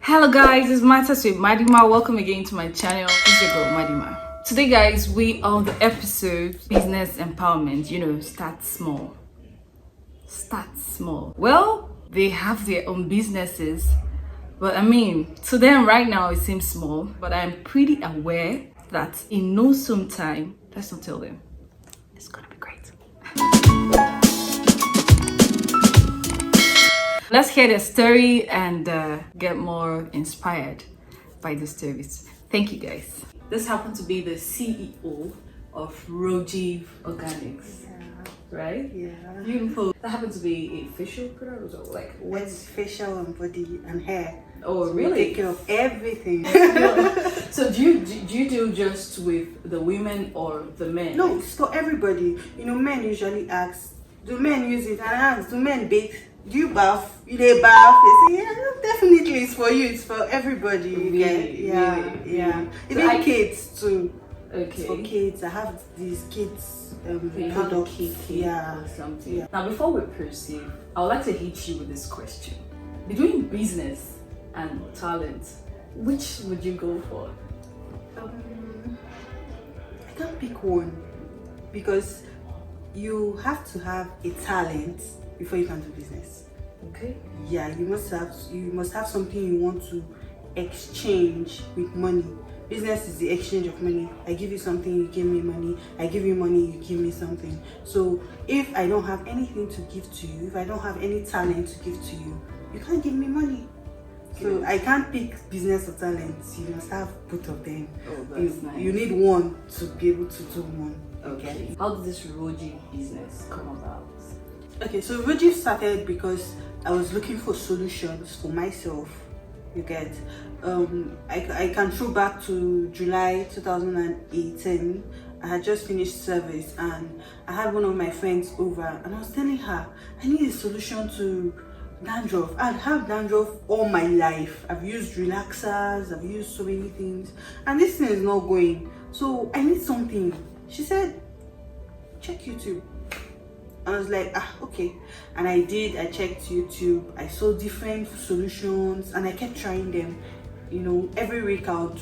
Hello guys, it's Matters with Madima. Welcome again to my channel. This is your girl Madima. Today guys, we are on the episode Business Empowerment. Start small. Start small. Well, they have their own businesses, but to them right now it seems small, but I'm pretty aware that in no soon time, let's not tell them, it's gonna be great. Let's hear the story and get more inspired by the stories. Thank you guys. This happened to be the CEO of Rojiv Organics, right? Yeah. Beautiful. That happened to be a facial product, or like What's facial and body and hair? Oh, So really? We take care of everything. So do you do just with the women or the men? No, it's for everybody. Men usually ask, do men use it? And I ask, do men bathe? Do you bath? You dey bath? They say, yeah, definitely it's for you. It's for everybody. You get? Really? Yeah, Really? yeah. So Even kids too. It's for Okay. kids. I have these kids Okay, products. yeah, or something. Yeah. Now, before we proceed, I would like to hit you with this question: between business and talent, which would you go for? I can't pick one because you have to have a talent before you can do business. Okay. Yeah, you must have something you want to exchange with money. Business is the exchange of money. I give you something, you give me money. I give you money, you give me something. So if I don't have anything to give to you, if I don't have any talent to give to you, you can't give me money. So I can't pick business or talent. You must have both of them. Oh, that's nice. You need one to be able to do one. Okay. How did this Roji business come about? Okay, so Roji started because I was looking for solutions for myself. You get, I can throw back to July 2018. I had just finished service and I had one of my friends over and I was telling her I need a solution to dandruff. I'd had dandruff all my life. I've used relaxers, I've used so many things, and this thing is not going. So I need something. She said, check YouTube. I was like, okay. And I did. I checked YouTube. I saw different solutions and I kept trying them. Every week I would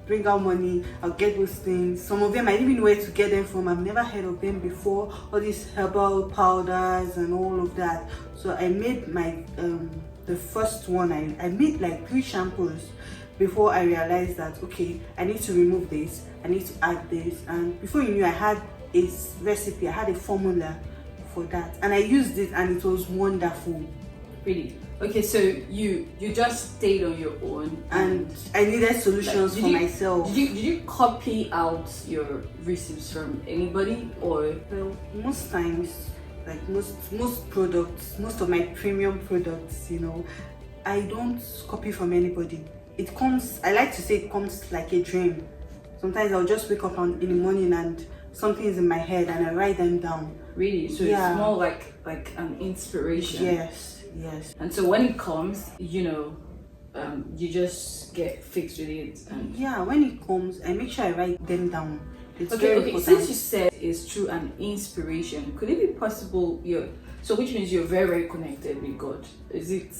bring out money, I'll get those things. Some of them I didn't even know where to get them from. I've never heard of them before. All these herbal powders and all of that. So I made my the first one. I made like 3 shampoos before I realized that okay, I need to remove this, I need to add this, and before you knew I had a recipe, I had a formula for that, and I used it and it was wonderful. Really? Okay, so you just stayed on your own And I needed solutions for myself. Did you copy out your recipes from anybody, or? Well, most times, like most products, most of my premium products, I don't copy from anybody. It comes, I like to say it comes like a dream. Sometimes I'll just wake up in the morning and something's in my head and I write them down. Really? So Yeah. it's more like an inspiration. Yes. And so when it comes, you just get fixed with it. And Yeah, when it comes, I make sure I write them down. It's okay. very important. Since you said it's through an inspiration, could it be possible so which means you're very, very connected with God? Is it?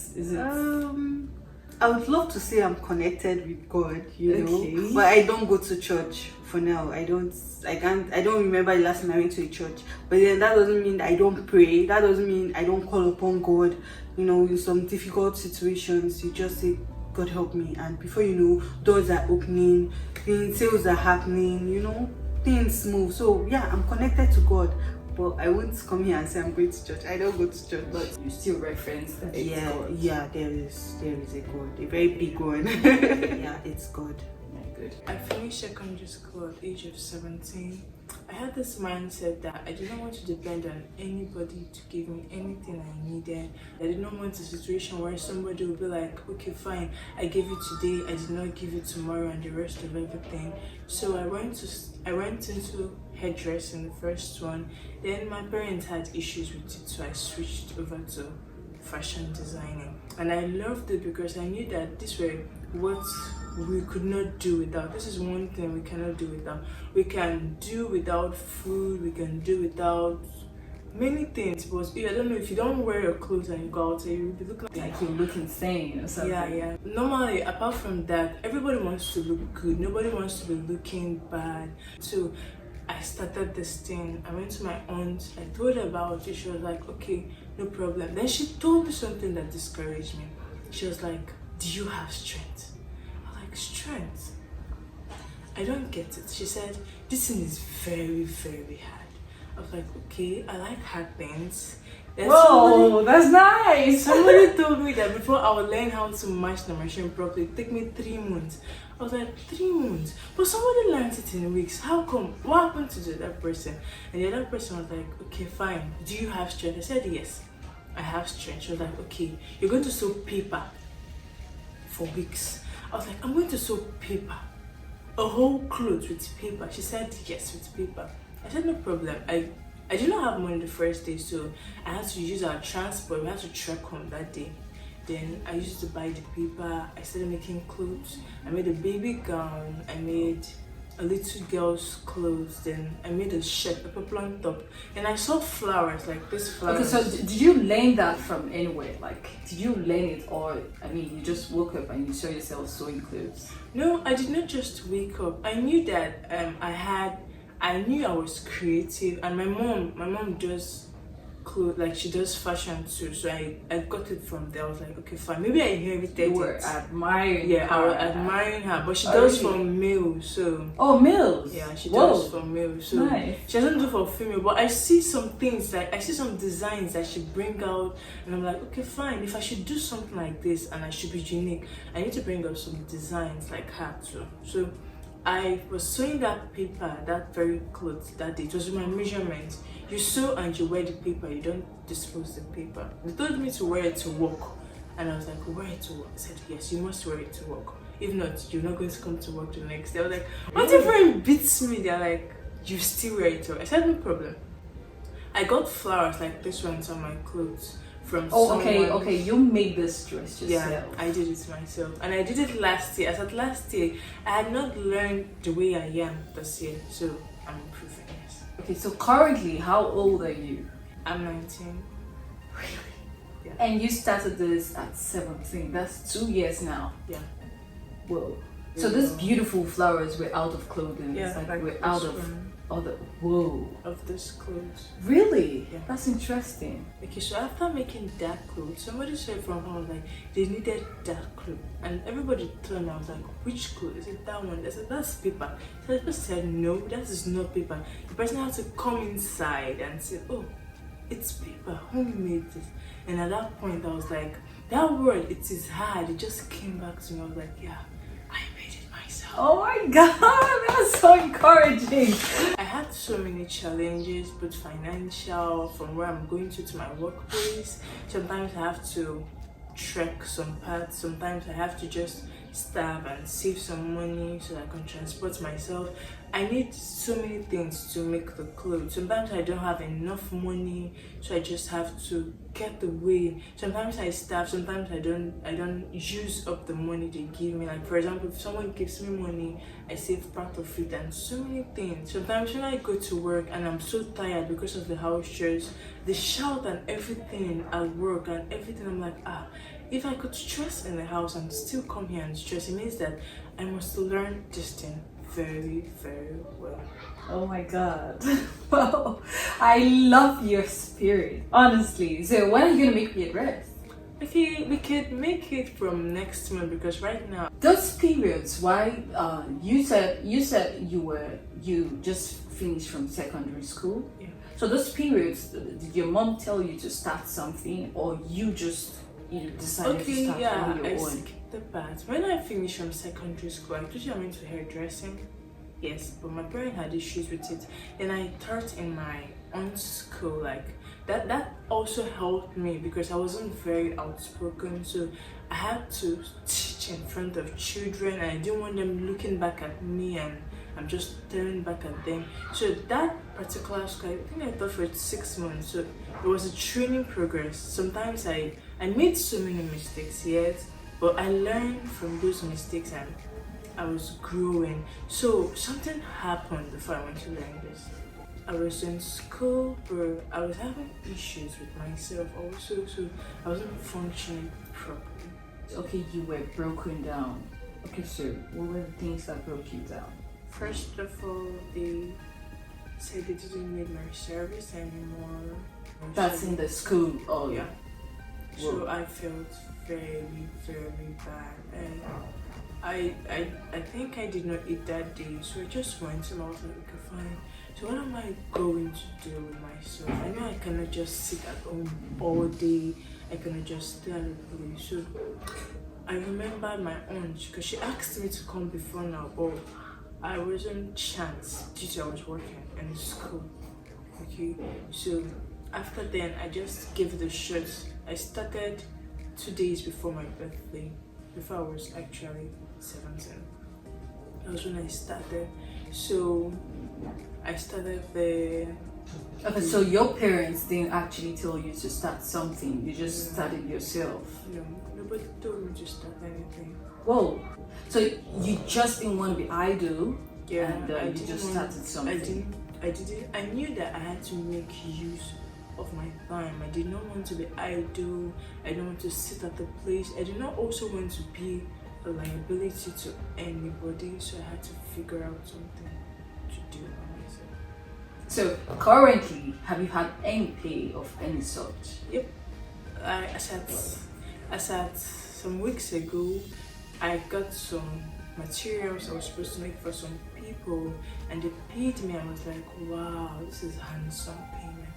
I would love to say I'm connected with God, Okay. but I don't go to church for now. I don't remember the last time I went to a church. But then that doesn't mean that I don't pray. That doesn't mean I don't call upon God. In some difficult situations, you just say, God help me. And before you know, doors are opening, sales are happening, things move. So yeah, I'm connected to God. But I won't come here and say I'm going to church. I don't go to church. But you still reference that it's God. Yeah, there is a God, a very big one. Yeah, it's God. Yeah, good. I finished secondary school at the age of 17. I had this mindset that I did not want to depend on anybody to give me anything I needed. I did not want a situation where somebody would be like, okay, fine, I gave you today, I did not give you tomorrow, and the rest of everything. So I went into hairdressing, the first one. Then my parents had issues with it, so I switched over to fashion designing. And I loved it because I knew that this were what we could not do without. This is one thing we cannot do without. We can do without food, we can do without many things, but I don't know, if you don't wear your clothes and you go out, you'll be looking Like you look insane or something. yeah. Normally, apart from that, everybody wants to look good. Nobody wants to be looking bad. So I started this thing. I went to my aunt. I told her about it. She was like, okay, no problem. Then she told me something that discouraged me. She was like, do you have strength? I was like, strength? I don't get it. She said, this thing is very, very hard. I was like, okay, I like hard things. Then Whoa, that's nice. somebody told me that before I would learn how to mash the machine properly, it'd take me 3 months. I was like, 3 months? But somebody learned it in weeks. How come? What happened to the other person? And the other person was like, okay, fine. Do you have strength? I said, yes, I have strength. She was like, okay, you're going to sew paper for weeks. I was like, I'm going to sew paper. A whole clothes with paper. She said, yes, with paper. I said, no problem. I did not have money the first day, so I had to use our transport. We had to trek home that day. Then I used to buy the paper. I started making clothes. I made a baby gown. I made a little girl's clothes. Then I made a shirt, a peplum top. And I saw flowers, like this flowers. Okay, so did you learn that from anywhere? Like, did you learn it, or I mean, you just woke up and you saw yourself sewing clothes? No, I did not just wake up. I knew that I knew I was creative, and my mom does clothes, like she does fashion too, so I got it from there. I was like, okay, fine, maybe I inherited You were it. admiring Yeah, I her. was admiring her, but she Oh, does really? for male, so Oh, males. yeah, she Whoa. does for male, so Nice. she doesn't do for female. But I see some things, like I see some designs that she bring out, and I'm like, okay, fine, if I should do something like this and I should be unique, I need to bring out some designs like her too. So I was sewing that paper, that very clothes that day. It was my measurement. You sew and you wear the paper, you don't dispose the paper. They told me to wear it to work, and I was like, wear it to work? I said, yes, you must wear it to work. If not, you're not going to come to work the next day. I was like, what if everyone beats me? They're like, you still wear it to work? I said, no problem. I got flowers like this ones on my clothes from Okay, you made this dress yourself. yeah, I did it myself, and I did it last year. I said last year I had not learned the way I am this year, so I'm improving. Yes. Okay, so currently, how old are you? I'm 19. Yeah. And you started this at 17. That's 2 years now. Yeah. Whoa. So these beautiful flowers were out of clothing. Yeah, It's like like we're this out of one. other. Whoa. Of this clothes. Really? Yeah. That's interesting. Okay, so after making that clothes, somebody said from home like they needed that clothes, and everybody turned. I was like, which clothes? I said that one. I said that's paper. So the person said no, that is not paper. The person had to come inside and say, oh, it's paper. Who made this? And at that point, I was like, that word, it is hard. It just came back to me. I was like, yeah, I made it myself. Oh my god, that's so encouraging. I had so many challenges, both financial, from where I'm going to my workplace. Sometimes I have to trek some parts. Sometimes I have to just starve and save some money so I can transport myself. I need so many things to make the clothes. Sometimes I don't have enough money, so I just have to get the way. Sometimes I starve, sometimes I don't use up the money they give me. Like for example, if someone gives me money, I save part of it, and so many things. Sometimes when I go to work and I'm so tired because of the house chores, the shout and everything at work and everything, I'm like, if I could stress in the house and still come here and stress, it means that I must learn this thing very, very well. Oh my god. Wow. I love your spirit, honestly. So when are you gonna make me a dress? Okay, we could make it from next month, because right now Those periods, why you said you just finished from secondary school. Yeah. So those periods, did your mom tell you to start something, or you just decided to start on your I own? skipped the part. When I finished from secondary school, I told you I went to hairdressing. Yes, but my parents had issues with it. Then I taught in my aunt's school, like that also helped me because I wasn't very outspoken, so I had to teach in front of children and I didn't want them looking back at me and I'm just staring back at them. So that particular school, I think I taught for 6 months, so it was a training progress. Sometimes I made so many mistakes, yes, but I learned from those mistakes and I was growing. So something happened before I went to learn this. I was in school, but I was having issues with myself also, so I wasn't functioning properly. Okay, you were broken down. Okay, so what were the things that broke you down? First of all, they said they didn't need my service anymore. That's in the school. Oh Yeah. Whoa. So I felt very, very bad. And I think I did not eat that day, so I just went and I was like, okay, fine. So what am I going to do with myself? I know I cannot just sit at home all day. I cannot just stay at a place. So I remember my aunt, because she asked me to come before now, but I wasn't chance due to I was working in school. Okay, so after then I just gave it a shot. I started 2 days before my birthday, before I was actually 17. That was when I started. So I started the. Okay, so your parents didn't actually tell you to start something. You just started yourself. No, nobody told me to start anything. Whoa. So you just didn't want to be idle. Yeah, And I you didn't just want- started something. I didn't. I knew that I had to make use of my time. I did not want to be idle. I didn't want to sit at the place. I did not also want to be a liability to anybody. So I had to figure out something to do by myself. So currently, have you had any pay of any sort? Yep. As at some weeks ago, I got some materials I was supposed to make for some people, and they paid me. I was like, wow, this is handsome payment.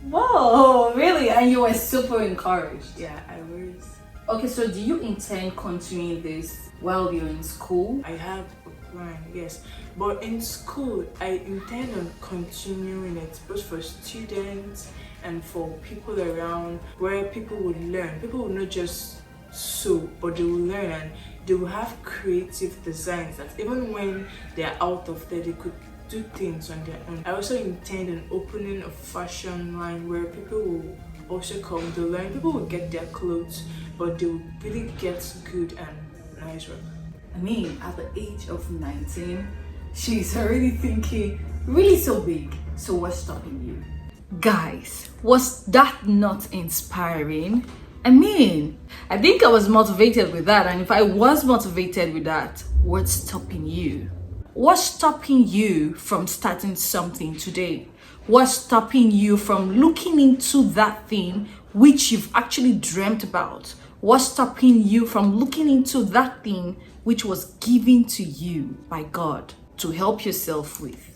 Whoa, really? And you were super encouraged. Yeah, I was. Okay, so do you intend continuing this while you're in school? I have a plan, yes. But in school, I intend on continuing it both for students and for people around, where people would learn. People will not just sew, but they will learn, and they will have creative designs that even when they're out of there, they could do things on their own. I also intend on opening a fashion line where people will also come to learn. People will get their clothes, but they will really get good and nice work. I mean, at the age of 19, she's already thinking really so big. So what's stopping you? Guys, was that not inspiring? I mean, I think I was motivated with that. And if I was motivated with that, what's stopping you? What's stopping you from starting something today? What's stopping you from looking into that thing which you've actually dreamt about? What's stopping you from looking into that thing which was given to you by God to help yourself with?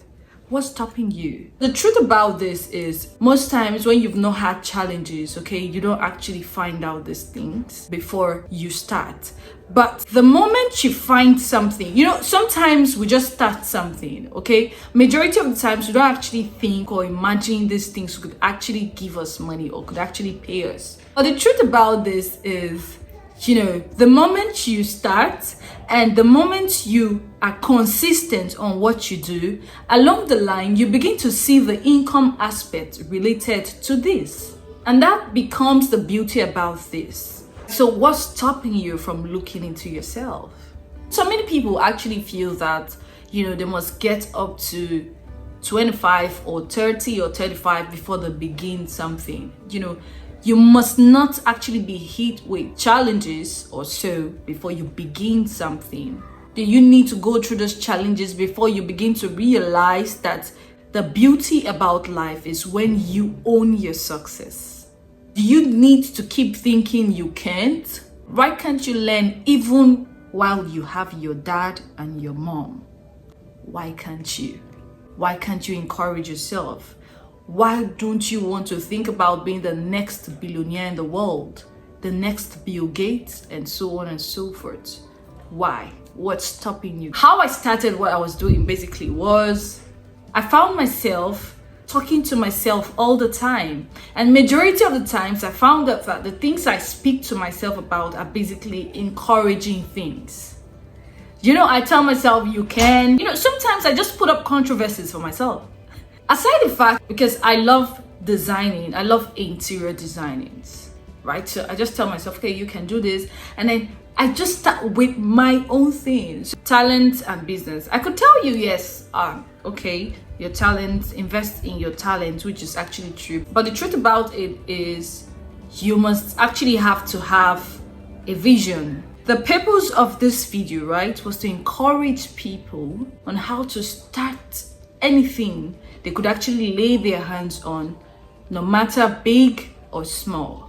What's stopping you? The truth about this is, most times when you've not had challenges, okay, you don't actually find out these things before you start. But the moment you find something, sometimes we just start something, okay? Majority of the times we don't actually think or imagine these things could actually give us money or could actually pay us. But the truth about this is, the moment you start and the moment you are consistent on what you do, along the line, you begin to see the income aspect related to this. And that becomes the beauty about this. So what's stopping you from looking into yourself? So many people actually feel that, they must get up to 25 or 30 or 35 before they begin something. You must not actually be hit with challenges or so before you begin something. Do you need to go through those challenges before you begin to realize that the beauty about life is when you own your success? Do you need to keep thinking you can't? Why can't you learn even while you have your dad and your mom? Why can't you? Why can't you encourage yourself? Why don't you want to think about being the next billionaire in the world, the next Bill Gates, and so on and so forth? Why? What's stopping you? How I started what I was doing basically was, I found myself talking to myself all the time. And majority of the times I found out that the things I speak to myself about are basically encouraging things. I tell myself you can. Sometimes I just put up controversies for myself. Aside the fact, because I love designing, I love interior designing, right? So I just tell myself, okay, you can do this. And then I just start with my own things. Talent and business. I could tell you, yes, okay, your talent, invest in your talent, which is actually true. But the truth about it is you must actually have to have a vision. The purpose of this video, right, was to encourage people on how to start anything they could actually lay their hands on, no matter big or small.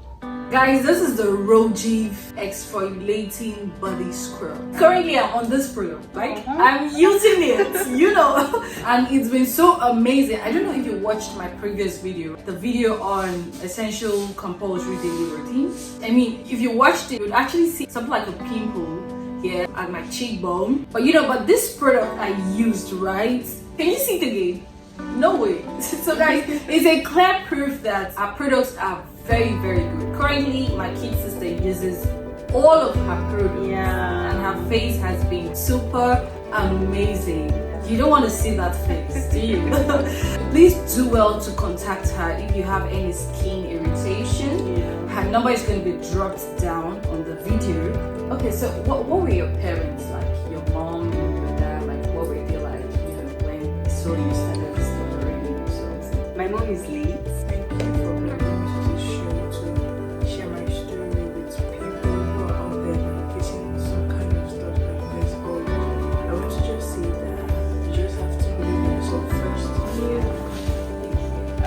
Guys, this is the Rojiv exfoliating body scrub. Currently I'm on this product, right? I'm using it, you know, and it's been so amazing. I don't know if you watched my previous video, the video on essential compulsory daily routines. I mean, if you watched it, you'd actually see something like a pimple here at my cheekbone. But you know, but this product I used, right? Can you see it again? No way. So guys, it's a clear proof that our products are very, very good. Currently, my kid sister uses all of her products, and her face has been super amazing. You don't want to see that face, do you? Please do well to contact her if you have any skin irritation. Her number is going to be dropped down on the video. Okay, so what were your parents like? Your mom, your dad, like what were they like, you know, when they saw you started discovering yourself? My mom is late. Thank you for allowing me to share my story with people who are out there like facing some kind of stuff like this. But I want to just say that you just have to believe in yourself first.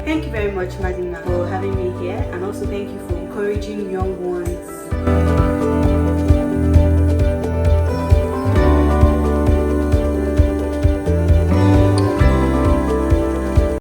Thank you very much, Madina, for having me here, and also thank you for encouraging young ones